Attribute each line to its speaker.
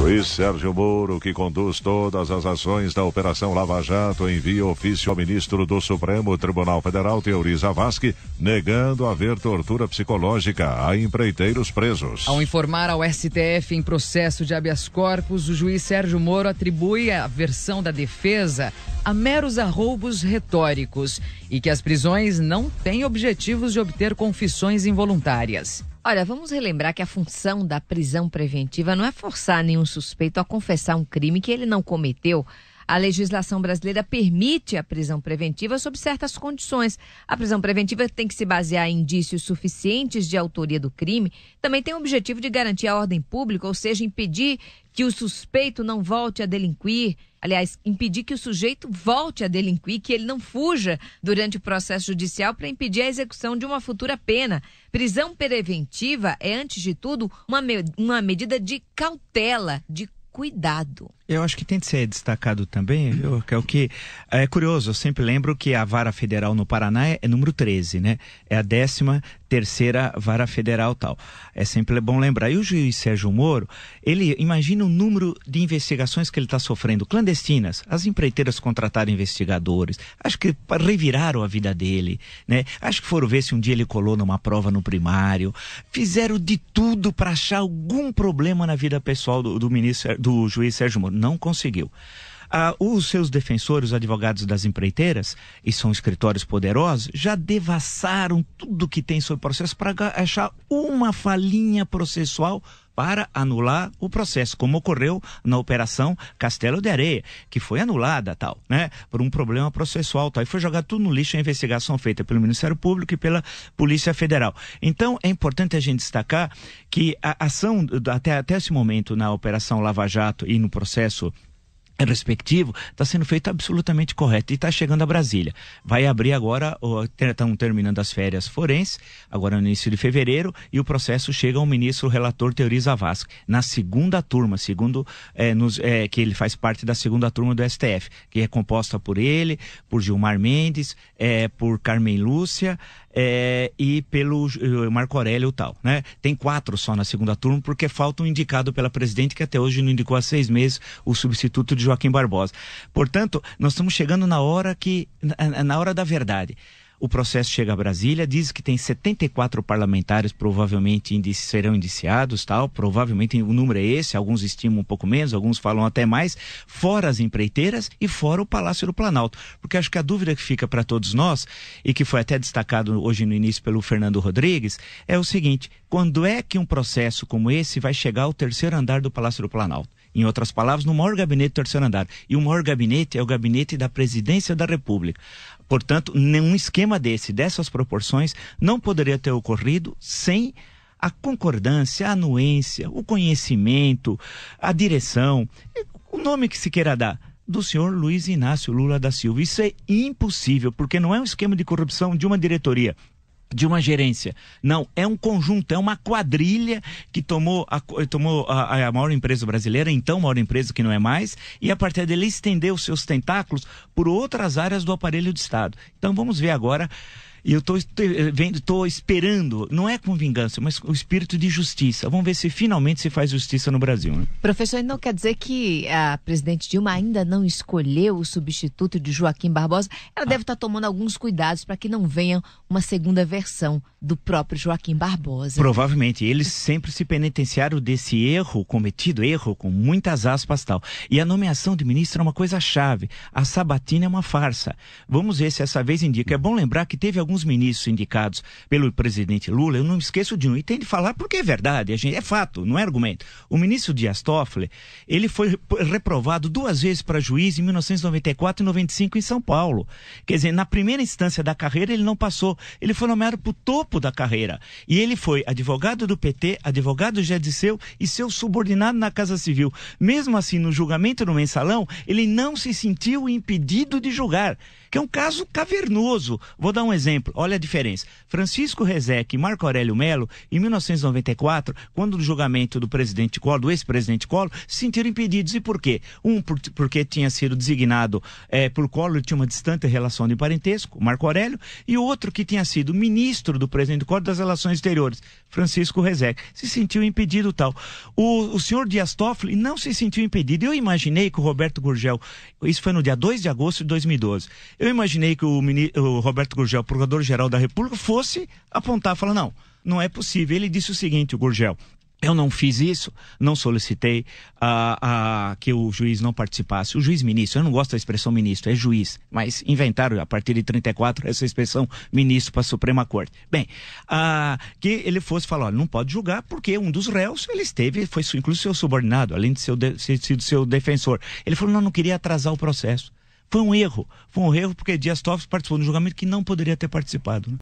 Speaker 1: Juiz Sérgio Moro, que conduz todas as ações da Operação Lava Jato, envia ofício ao ministro do Supremo Tribunal Federal, Teori Zavascki, negando haver tortura psicológica a empreiteiros presos.
Speaker 2: Ao informar ao STF em processo de habeas corpus, o juiz Sérgio Moro atribui a versão da defesa a meros arroubos retóricos e que as prisões não têm objetivos de obter confissões involuntárias.
Speaker 3: Olha, vamos relembrar que a função da prisão preventiva não é forçar nenhum suspeito a confessar um crime que ele não cometeu. A legislação brasileira permite a prisão preventiva sob certas condições. A prisão preventiva tem que se basear em indícios suficientes de autoria do crime. Também tem o objetivo de garantir a ordem pública, ou seja, impedir que o suspeito não volte a delinquir. Aliás, impedir que o sujeito volte a delinquir, que ele não fuja durante o processo judicial para impedir a execução de uma futura pena. Prisão preventiva é, antes de tudo, uma medida de cautela, de cuidado.
Speaker 4: Eu acho que tem de ser destacado também, viu, que é o que é curioso. Eu sempre lembro que a vara federal no Paraná é número 13, né? É a 13ª vara federal tal. É sempre bom lembrar. E o juiz Sérgio Moro, ele imagina o número de investigações que ele está sofrendo, clandestinas. As empreiteiras contrataram investigadores. Acho que reviraram a vida dele, né? Acho que foram ver se um dia ele colou numa prova no primário. Fizeram de tudo para achar algum problema na vida pessoal do juiz Sérgio Moro. Não conseguiu. Os seus defensores, os advogados das empreiteiras, e são escritórios poderosos, já devassaram tudo que tem sobre o processo para achar uma falhinha processual para anular o processo, como ocorreu na Operação Castelo de Areia, que foi anulada, tal, né, por um problema processual, tal, e foi jogado tudo no lixo a investigação feita pelo Ministério Público e pela Polícia Federal. Então, é importante a gente destacar que a ação, até esse momento, na Operação Lava Jato e no processo respectivo, está sendo feito absolutamente correto e está chegando a Brasília. Vai abrir agora, estão terminando as férias forenses, agora no início de fevereiro, e o processo chega ao ministro relator Teori Zavascki, na segunda turma, segundo que ele faz parte da segunda turma do STF, que é composta por ele, por Gilmar Mendes, por Carmen Lúcia, e pelo Marco Aurélio tal, né? Tem 4 só na segunda turma, porque falta um indicado pela presidente, que até hoje não indicou há 6 meses o substituto de Joaquim Barbosa. Portanto, nós estamos chegando na hora da verdade. O processo chega a Brasília, diz que tem 74 parlamentares provavelmente serão indiciados, tal, provavelmente o número é esse, alguns estimam um pouco menos, alguns falam até mais, fora as empreiteiras e fora o Palácio do Planalto. Porque acho que a dúvida que fica para todos nós, e que foi até destacado hoje no início pelo Fernando Rodrigues, é o seguinte: quando é que um processo como esse vai chegar ao 3º andar do Palácio do Planalto? Em outras palavras, no maior gabinete do 3º andar. E o maior gabinete é o gabinete da Presidência da República. Portanto, nenhum esquema dessas proporções, não poderia ter ocorrido sem a concordância, a anuência, o conhecimento, a direção, o nome que se queira dar, do senhor Luiz Inácio Lula da Silva. Isso é impossível, porque não é um esquema de corrupção de uma diretoria, de uma gerência. Não, é um conjunto, é uma quadrilha que tomou a maior empresa brasileira, então maior empresa que não é mais, e a partir dele estendeu os seus tentáculos por outras áreas do aparelho de Estado. Então vamos ver agora. E eu estou esperando, não é com vingança, mas o espírito de justiça. Vamos ver se finalmente se faz justiça no Brasil, né?
Speaker 3: Professor, não quer dizer que a presidente Dilma ainda não escolheu o substituto de Joaquim Barbosa? Ela deve estar tomando alguns cuidados para que não venha uma segunda versão do próprio Joaquim Barbosa.
Speaker 4: Provavelmente. Eles sempre se penitenciaram desse erro com muitas aspas tal. E a nomeação de ministro é uma coisa chave. A sabatina é uma farsa. Vamos ver se essa vez indica. É bom lembrar que teve alguns ministros indicados pelo presidente Lula, eu não me esqueço de um, e tem de falar porque é verdade, é fato, não é argumento. O ministro Dias Toffoli, ele foi reprovado 2 vezes para juiz em 1994 e 95 em São Paulo. Quer dizer, na primeira instância da carreira ele não passou, ele foi nomeado para o topo da carreira, e ele foi advogado do PT, advogado do Zé Disseu e seu subordinado na Casa Civil. Mesmo assim, no julgamento no Mensalão, ele não se sentiu impedido de julgar. que é um caso cavernoso. Vou dar um exemplo, olha a diferença. Francisco Rezec e Marco Aurélio Melo, em 1994, quando no julgamento do presidente Collor, do ex-presidente Collor, se sentiram impedidos. E por quê? Porque tinha sido designado por Collor, tinha uma distante relação de parentesco, Marco Aurélio, e o outro que tinha sido ministro do presidente Collor das Relações Exteriores, Francisco Rezec, se sentiu impedido tal. O senhor Dias Toffoli não se sentiu impedido. Eu imaginei que o Roberto Gurgel, isso foi no dia 2 de agosto de 2012, eu imaginei que o Roberto Gurgel, procurador-geral da República, fosse apontar, falar, não é possível. Ele disse o seguinte, o Gurgel: eu não fiz isso, não solicitei que o juiz não participasse. O juiz ministro, eu não gosto da expressão ministro, é juiz, mas inventaram a partir de 34 essa expressão ministro para a Suprema Corte. Bem, que ele fosse falar, olha, não pode julgar porque um dos réus, foi inclusive seu subordinado, além de ser sido seu defensor. Ele falou, não queria atrasar o processo. Foi um erro porque Dias Toffoli participou de um julgamento que não poderia ter participado, né?